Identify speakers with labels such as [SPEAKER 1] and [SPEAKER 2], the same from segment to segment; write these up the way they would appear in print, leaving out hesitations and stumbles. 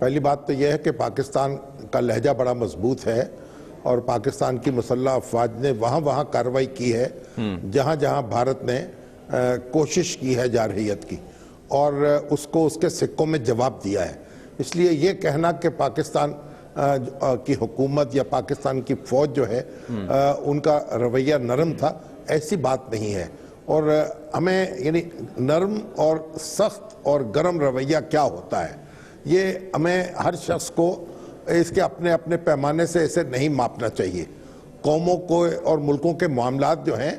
[SPEAKER 1] پہلی بات تو یہ ہے کہ پاکستان کا لہجہ بڑا مضبوط ہے اور پاکستان کی مسلح افواج نے وہاں کارروائی کی ہے جہاں جہاں بھارت نے کوشش کی ہے جارحیت کی، اور اس کو اس کے سکوں میں جواب دیا ہے۔ اس لیے یہ کہنا کہ پاکستان کی حکومت یا پاکستان کی فوج جو ہے ان کا رویہ نرم تھا، ایسی بات نہیں ہے۔ اور ہمیں یعنی نرم اور سخت اور گرم رویہ کیا ہوتا ہے، یہ ہمیں ہر شخص کو اس کے اپنے اپنے پیمانے سے اسے نہیں ماپنا چاہیے۔ قوموں کو اور ملکوں کے معاملات جو ہیں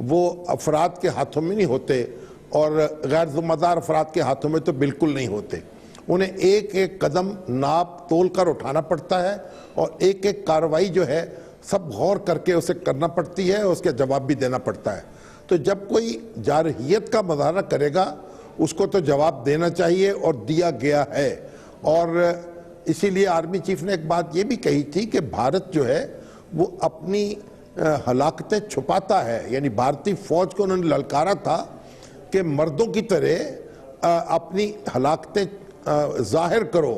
[SPEAKER 1] وہ افراد کے ہاتھوں میں نہیں ہوتے، اور غیر ذمہ دار افراد کے ہاتھوں میں تو بالکل نہیں ہوتے۔ انہیں ایک ایک قدم ناپ تول کر اٹھانا پڑتا ہے، اور ایک ایک کارروائی جو ہے سب غور کر کے اسے کرنا پڑتی ہے، اور اس کے جواب بھی دینا پڑتا ہے۔ تو جب کوئی جارحیت کا مظاہرہ کرے گا اس کو تو جواب دینا چاہیے، اور دیا گیا ہے۔ اور اسی لیے آرمی چیف نے ایک بات یہ بھی کہی تھی کہ بھارت جو ہے وہ اپنی ہلاکتیں چھپاتا ہے، یعنی بھارتی فوج کو انہوں نے للکارا تھا کہ مردوں کی طرح اپنی ہلاکتیں ظاہر کرو۔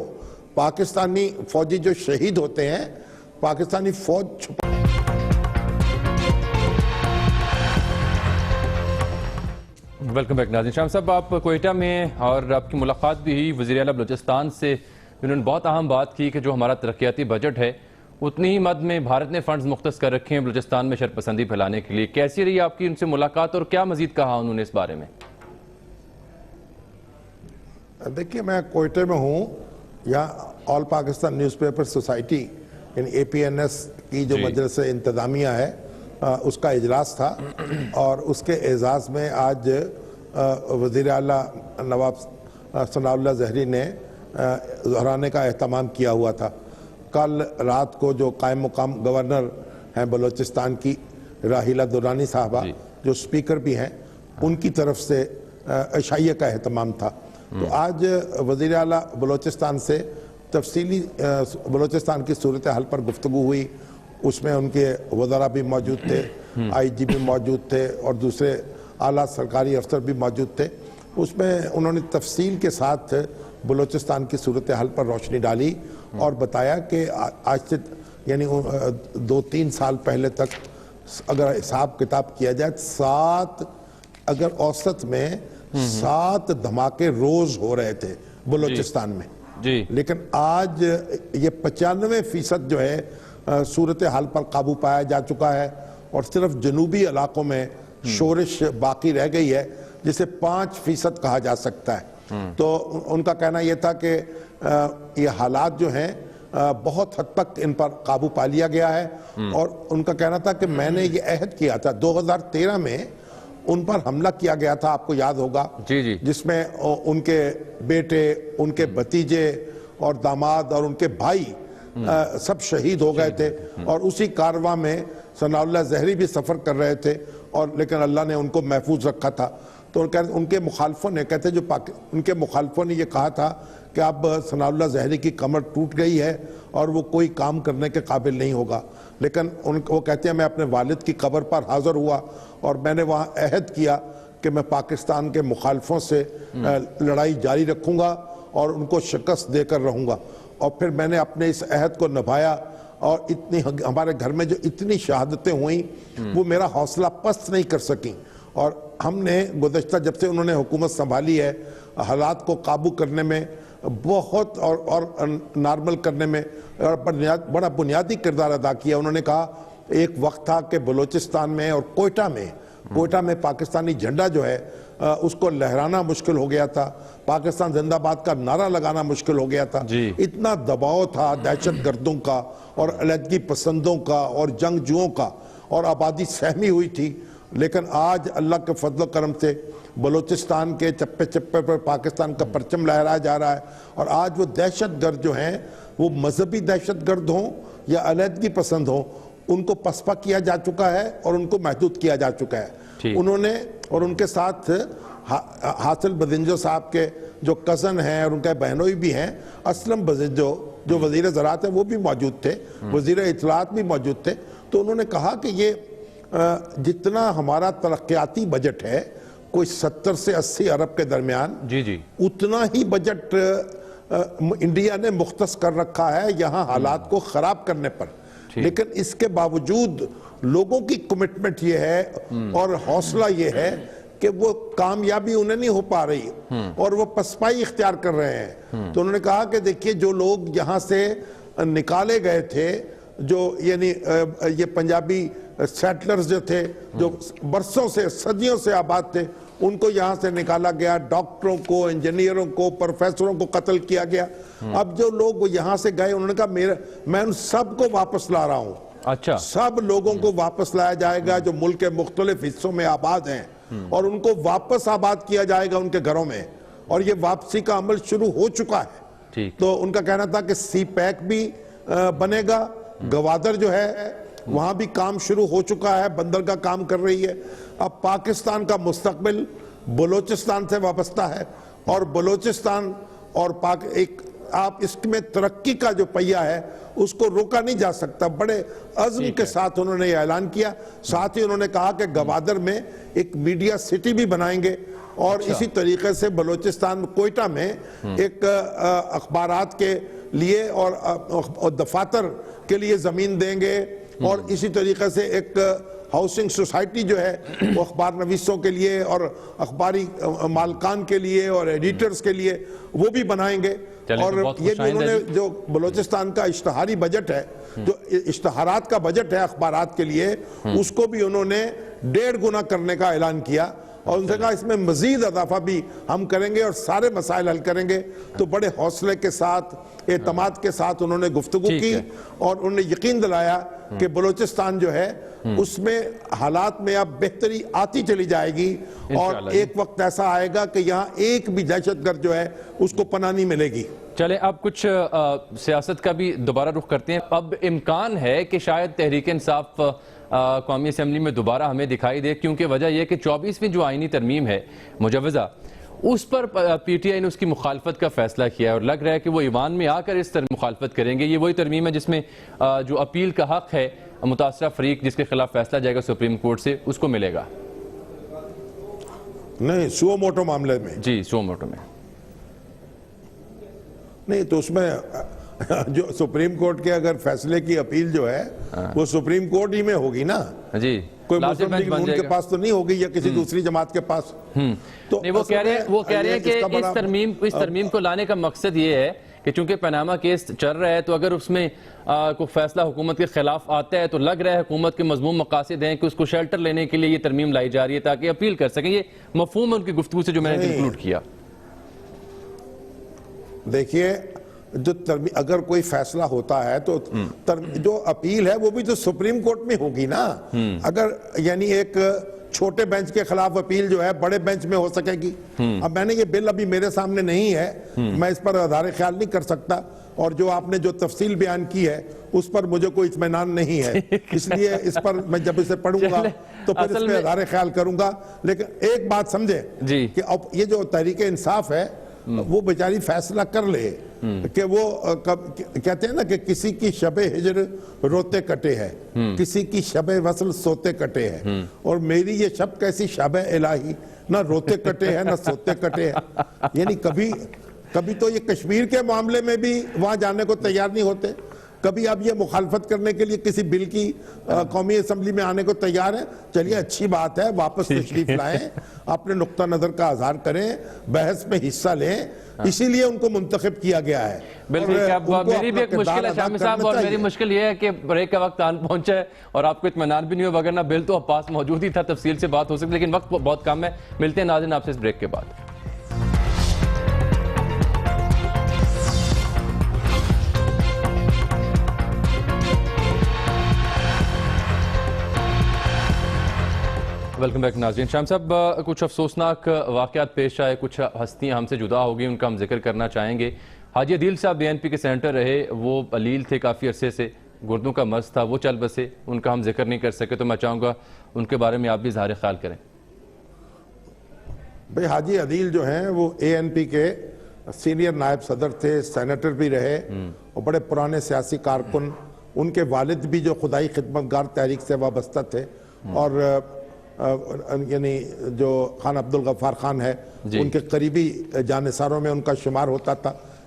[SPEAKER 1] پاکستانی فوجی جو شہید ہوتے ہیں، پاکستانی فوج چھپا
[SPEAKER 2] ویلکم بیک ناظرین۔ شام صاحب، آپ کوئٹہ میں اور آپ کی ملاقات بھی ہوئی وزیر اعلیٰ بلوچستان سے، انہوں نے بہت اہم بات کی کہ جو ہمارا ترقیاتی بجٹ ہے اتنی ہی مد میں بھارت نے فنڈز مختص کر رکھے ہیں بلوچستان میں شرپسندی پھیلانے کے لیے۔ کیسی رہی آپ کی ان سے ملاقات اور کیا مزید کہا انہوں نے اس بارے میں؟
[SPEAKER 1] دیکھیے، میں کوئٹے میں ہوں، یہاں آل پاکستان نیوز پیپر سوسائٹی یعنی APNS کی جو مجلس انتظامیہ ہے اس کا اجلاس تھا، اور اس کے اعزاز میں آج وزیر اعلیٰ نواب ثناء اللہ زہری نے ظہرانے کا اہتمام کیا ہوا تھا۔ کل رات کو جو قائم مقام گورنر ہیں بلوچستان کی راحیلہ درانی صاحبہ، جو سپیکر بھی ہیں، ان کی طرف سے عشائیہ کا اہتمام تھا۔ تو آج وزیر اعلیٰ بلوچستان سے تفصیلی بلوچستان کی صورتحال پر گفتگو ہوئی۔ اس میں ان کے وزراء بھی موجود تھے، IG بھی موجود تھے، اور دوسرے اعلیٰ سرکاری افسر بھی موجود تھے۔ اس میں انہوں نے تفصیل کے ساتھ بلوچستان کی صورتحال پر روشنی ڈالی اور بتایا کہ آج سے یعنی 2-3 سال پہلے تک اگر حساب کتاب کیا جائے 7 اگر اوسط میں 7 دھماکے روز ہو رہے تھے بلوچستان میں، لیکن آج یہ 95% جو ہے صورتحال پر قابو پایا جا چکا ہے، اور صرف جنوبی علاقوں میں شورش باقی رہ گئی ہے جسے 5% کہا جا سکتا ہے۔ تو ان کا کہنا یہ تھا کہ یہ حالات جو ہیں بہت حد تک ان پر قابو پا لیا گیا ہے، اور ان کا کہنا تھا کہ میں نے یہ عہد کیا تھا 2013 میں ان پر حملہ کیا گیا تھا، آپ کو یاد ہوگا، جس میں ان کے بیٹے، ان کے بھتیجے اور داماد اور ان کے بھائی سب شہید ہو گئے تھے، اور اسی کارواں میں ثناء اللہ زہری بھی سفر کر رہے تھے، اور لیکن اللہ نے ان کو محفوظ رکھا تھا۔ تو ان کے مخالفوں نے ان کے مخالفوں نے یہ کہا تھا کہ اب ثناء اللہ زہری کی کمر ٹوٹ گئی ہے اور وہ کوئی کام کرنے کے قابل نہیں ہوگا، لیکن وہ کہتے ہیں میں اپنے والد کی قبر پر حاضر ہوا اور میں نے وہاں عہد کیا کہ میں پاکستان کے مخالفوں سے لڑائی جاری رکھوں گا اور ان کو شکست دے کر رہوں گا، اور پھر میں نے اپنے اس عہد کو نبھایا، اور ہمارے گھر میں جو اتنی شہادتیں ہوئیں وہ میرا حوصلہ پست نہیں کر سکیں، اور ہم نے گزشتہ جب سے انہوں نے حکومت سنبھالی ہے حالات کو قابو کرنے میں بہت اور نارمل کرنے میں بڑا بنیادی کردار ادا کیا۔ انہوں نے کہا ایک وقت تھا کہ بلوچستان میں اور کوئٹہ میں پاکستانی جھنڈا جو ہے اس کو لہرانا مشکل ہو گیا تھا، پاکستان زندہ باد کا نعرہ لگانا مشکل ہو گیا تھا، اتنا دباؤ تھا دہشت گردوں کا اور علیحدگی پسندوں کا اور جنگجوؤں کا، اور آبادی سہمی ہوئی تھی۔ لیکن آج اللہ کے فضل و کرم سے بلوچستان کے چپے چپے پر پاکستان کا پرچم لہرایا جا رہا ہے، اور آج وہ دہشت گرد جو ہیں وہ مذہبی دہشت گرد ہوں یا علیحدگی پسند ہوں، ان کو پسپا کیا جا چکا ہے اور ان کو محدود کیا جا چکا ہے۔ انہوں نے اور ان کے ساتھ حاصل بزنجو صاحب کے جو کزن ہیں اور ان کے بہنوئی بھی ہیں، اسلم بزنجو جو وزیر زراعت ہیں وہ بھی موجود تھے، وزیر اطلاعات بھی موجود تھے۔ تو انہوں نے کہا کہ یہ جتنا ہمارا ترقیاتی بجٹ ہے کوئی 70 سے 80 ارب کے درمیان، اتنا ہی بجٹ انڈیا نے مختص کر رکھا ہے یہاں حالات کو خراب کرنے پر، لیکن اس کے باوجود لوگوں کی کمٹمنٹ یہ ہے اور حوصلہ یہ ہے کہ وہ کامیابی انہیں نہیں ہو پا رہی اور وہ پسپائی اختیار کر رہے ہیں۔ تو انہوں نے کہا کہ دیکھیے جو لوگ یہاں سے نکالے گئے تھے، جو یعنی یہ پنجابی سیٹلرز جو تھے، جو برسوں سے صدیوں سے آباد تھے، ان کو یہاں سے نکالا گیا، ڈاکٹروں کو، انجینئروں کو، پروفیسروں کو قتل کیا گیا۔ اب جو لوگ یہاں سے گئے انہوں نے کہا میں ان سب کو واپس لا رہا ہوں۔
[SPEAKER 2] اچھا،
[SPEAKER 1] سب لوگوں کو واپس لایا جائے گا جو ملک کے مختلف حصوں میں آباد ہیں، اور ان کو واپس آباد کیا جائے گا ان کے گھروں میں، اور یہ واپسی کا عمل شروع ہو چکا ہے۔ تو ان کا کہنا تھا کہ سی پیک بھی بنے گا، گوادر جو ہے وہاں بھی کام شروع ہو چکا ہے، بندرگاہ کام کر رہی ہے۔ اب پاکستان کا مستقبل بلوچستان سے وابستہ ہے، اور بلوچستان اور آپ اس میں ترقی کا جو پہیہ ہے اس کو روکا نہیں جا سکتا۔ بڑے عزم کے ساتھ انہوں نے یہ اعلان کیا۔ ساتھ ہی انہوں نے کہا کہ گوادر میں ایک میڈیا سٹی بھی بنائیں گے، اور اسی طریقے سے بلوچستان کوئٹہ میں ایک اخبارات کے لیے اور دفاتر کے لیے زمین دیں گے، اور اسی طریقے سے ایک ہاؤسنگ سوسائٹی جو ہے وہ اخبار نویسوں کے لیے اور اخباری مالکان کے لیے اور ایڈیٹرز کے لیے وہ بھی بنائیں گے۔ اور یہ بھی انہوں نے جو بلوچستان کا اشتہاری بجٹ ہے، جو اشتہارات کا بجٹ ہے اخبارات کے لیے، اس کو بھی انہوں نے 1.5 گنا کرنے کا اعلان کیا، اور ان سے کہا اس میں مزید اضافہ بھی ہم کریں گے اور سارے مسائل حل کریں گے۔ تو بڑے حوصلے کے ساتھ، اعتماد کے ساتھ انہوں نے گفتگو کی، اور انہوں نے یقین دلایا کہ بلوچستان جو ہے اس میں حالات میں اب بہتری آتی چلی جائے گی، اور ایک وقت ایسا آئے گا کہ یہاں ایک بھی دہشت گرد جو ہے اس کو پناہ نہیں ملے گی۔
[SPEAKER 2] چلیں اب کچھ سیاست کا بھی دوبارہ رخ کرتے ہیں۔ اب امکان ہے کہ شاید تحریک انصاف قومی اسمبلی میں دوبارہ ہمیں دکھائی دے، کیونکہ وجہ یہ کہ 24ویں جو آئینی ترمیم ہے مجوزہ، اس پر پی ٹی آئی نے اس کی مخالفت کا فیصلہ کیا ہے، اور لگ رہا ہے کہ وہ ایوان میں آ کر اس طرح مخالفت کریں گے۔ یہ وہی ترمیم ہے جس میں جو اپیل کا حق ہے متاثرہ فریق جس کے خلاف فیصلہ جائے گا سپریم کورٹ سے، اس کو ملے گا؟
[SPEAKER 1] نہیں، سو موٹو معاملے میں
[SPEAKER 2] جی، سو موٹو میں
[SPEAKER 1] نہیں، تو اس میں جو سپریم کورٹ کے اگر فیصلے کی اپیل جو ہے وہ سپریم کورٹ ہی میں ہوگی نا،
[SPEAKER 2] جی،
[SPEAKER 1] کوئی مسلم لیگ نون کے پاس تو نہیں ہوگی یا کسی دوسری جماعت کے پاس۔
[SPEAKER 2] تو وہ کہہ رہے ہیں کہ اس ترمیم کو لانے کا مقصد یہ ہے کہ چونکہ پاناما کیس چل رہا ہے، تو اگر اس میں کوئی فیصلہ حکومت کے خلاف آتا ہے تو لگ رہا ہے حکومت کے مضمون مقاصد ہیں کہ اس کو شیلٹر لینے کے لیے یہ ترمیم لائی جا رہی ہے تاکہ اپیل کر سکیں۔ یہ مفہوم ہے ان کی گفتگو سے جو میں نے کنکلوڈ کیا۔
[SPEAKER 1] دیکھیے، جو اگر کوئی فیصلہ ہوتا ہے تو جو اپیل ہے وہ بھی تو سپریم کورٹ میں ہوگی نا۔ اگر یعنی ایک چھوٹے بینچ کے خلاف اپیل جو ہے بڑے بینچ میں ہو سکے گی۔ اب میں نے یہ بل ابھی میرے سامنے نہیں ہے، میں اس پر اظہار خیال نہیں کر سکتا، اور جو آپ نے جو تفصیل بیان کی ہے اس پر مجھے کوئی اطمینان نہیں ہے، اس لیے اس پر میں جب اسے پڑھوں گا تو پھر اس پہ اظہار خیال کروں گا۔ لیکن ایک بات سمجھے کہ اب یہ جو تحریک انصاف ہے وہ بیچاری فیصلہ کر لے کہ وہ کہتے ہیں نا کہ کسی کی شب ہجر روتے کٹے ہے، کسی کی شب وصل سوتے کٹے ہے، اور میری یہ شب کیسی شب الہی، نہ روتے کٹے ہے نہ سوتے کٹے ہے۔ یعنی کبھی تو یہ کشمیر کے معاملے میں بھی وہاں جانے کو تیار نہیں ہوتے، کبھی آپ یہ مخالفت کرنے کے لیے کسی بل کی قومی اسمبلی میں آنے کو تیار ہیں۔ چلیے اچھی بات ہے، واپس تشریف لائیں، اپنے نقطہ نظر کا اظہار کریں، بحث میں حصہ لیں، اسی لیے ان کو منتخب کیا گیا ہے۔
[SPEAKER 2] بالکل، میری بھی ایک مشکل ہے شامی صاحب، اور میری مشکل یہ ہے کہ بریک کا وقت آن پہنچا ہے اور آپ کو اطمینان بھی نہیں ہو، وگرنہ بل تو پاس موجود ہی تھا، تفصیل سے بات ہو سکتی، لیکن وقت بہت کم ہے۔ ملتے ہیں ناظرین آپ سے اس بریک کے بعد۔ ویلکم بیک ناظرین۔ شام صاحب، کچھ افسوسناک واقعات پیش آئے، کچھ ہستیاں ہم سے جدا ہو گئی، ان کا ہم ذکر کرنا چاہیں گے۔ حاجی عدیل صاحب BNP کے سینیٹر رہے، وہ علیل تھے کافی عرصے سے، گردوں کا مرض تھا، وہ چل بسے، ان کا ہم ذکر نہیں کر سکے، تو میں چاہوں گا ان کے بارے میں آپ بھی اظہار خیال کریں۔
[SPEAKER 1] بھئی حاجی عدیل جو ہیں وہ ANP کے سینئر نائب صدر تھے، سینیٹر بھی رہے، اور بڑے پرانے سیاسی کارکن۔ ان کے والد بھی جو خدائی خدمتگار تحریک سے وابستہ تھے، اور یعنی جو خان عبدالغفار خان ہے ان کے قریبی جانثاروں میں ان کا شمار ہوتا تھا۔